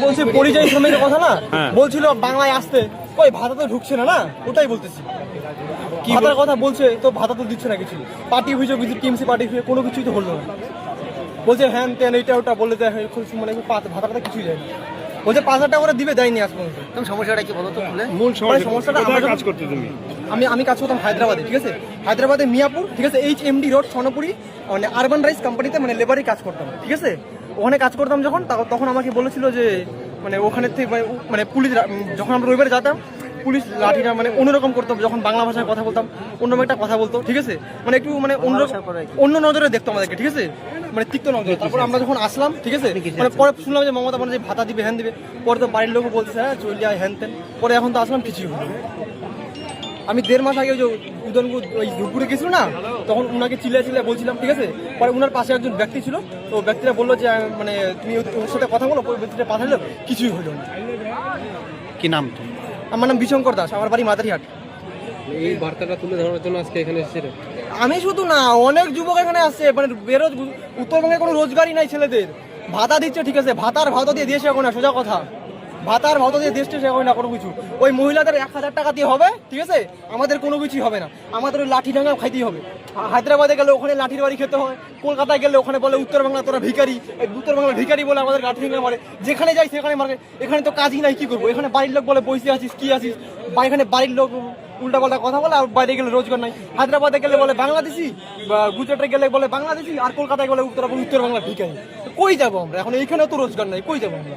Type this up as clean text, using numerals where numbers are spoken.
বলছে পরিযায়ী শ্রমিকের কথা না, বলছিল বাংলায় আসতে, ওই ভাতা তো ঢুকছে না, না ওটাই বলতেছি। ভাতার কথা বলছে তো ভাতা তো দিচ্ছে না কিছু, পার্টি অভিযোগ টিএমসি পার্টি কোনো কিছুই তো হলো না। বলছে হ্যান তেন এইটা ওটা বলে দেয়, মানে ভাতাটা কিছুই দেয় না। বলছে 5,000 টাকা করে দিবে, দেয়নি আজ পর্যন্ত। তুমি সমস্যাটা কি বলো তো? মূল সমস্যাটা কাজ করতে তুমি আমি কাজ করতাম হায়দ্রাবাদে, ঠিক আছে, হায়দ্রাবাদে মিয়াপুর, ঠিক আছে, HMD রোড সোনাপুরি, মানে আরবান রাইস কোম্পানিতে মানে লেবারি কাজ করতাম, ঠিক আছে। ওখানে কাজ করতাম যখন, তখন আমাকে বলেছিল যে মানে ওখানে থেকে মানে পুলিশ, যখন আমরা রবিবারে যেতাম পুলিশ লাঠিটা মানে অন্যরকম করতাম, যখন বাংলা ভাষায় কথা বলতাম অন্যরকম একটা কথা বলতো, ঠিক আছে, মানে একটু মানে অন্য নজরে দেখতো আমাদেরকে, ঠিক আছে, মানে তিক্ত নজরে। তারপর আমরা যখন আসলাম, ঠিক আছে, মানে পরে শুনলাম যে মমতা মানে যে ভাতা দিবে হ্যান দিবে, পরে তো বাড়ির লোকও বলছে হ্যাঁ চল যায় হ্যান তেন, পরে এখন তো আসলাম কিছুই হলো। আমি 1.5 মাস আগে ওই যে উদয়নপুর ওই ধূপগুড়ে গেছিল না, তখন ওনাকে চিল্লা বলছিলাম, ঠিক আছে। পরে ওনার পাশে একজন ব্যক্তি ছিল, তো ব্যক্তিরা বললো যে মানে তুমি ওর সাথে কথা বলো, ওই ব্যক্তিটা পাঠালো, কিছুই হলো না। কি নাম? আমার নাম বিশঙ্কর দাস, আমার বাড়ি মাদারিহাট। এই বার্তাটা তুলে ধরার জন্য আজকে এখানে এসেছিলেন? আমি শুধু না, অনেক যুবক এখানে আসছে, মানে উত্তরবঙ্গে কোনো রোজগারই নাই ছেলেদের। ভাতা দিচ্ছে, ঠিক আছে, ভাতার ভাতা দিয়ে দিয়েছে এখন না, সোজা কথা, ভাতার ভাতা দিয়ে দেশটা সে হয় না কোনো কিছু। ওই মহিলাদের 1,000 টাকা দিয়ে হবে, ঠিক আছে, আমাদের কোনো কিছুই হবে না, আমাদের ওই লাঠি ডাঙ্গা খাইতেই হবে। হায়দ্রাবাদে গেলে ওখানে লাঠির বাড়ি খেতে হয়, কলকাতায় গেলে ওখানে বলে উত্তর বাংলা তোরা ভিখারি, উত্তর বাংলা ভিখারি বলে আমাদের লাঠি ডাঙ্গা মারে, যেখানে যাই সেখানে মারে। এখানে তো কাজই নাই, কি করবো? এখানে বাড়ির লোক বলে বসে আছিস, কি আছিস, বা এখানে বাড়ির লোক উল্টা পাল্টা কথা বলে, আর বাইরে গেলে রোজগার নাই। হায়দ্রাবাদে গেলে বলে বাংলাদেশি, বা গুজরাটে গেলে বলে বাংলাদেশি, আর কলকাতায় গেলে উত্তর বাংলা ভিখারি। কই যাবো আমরা এখন? এইখানেও তো রোজগার নাই, কই যাবো আমরা?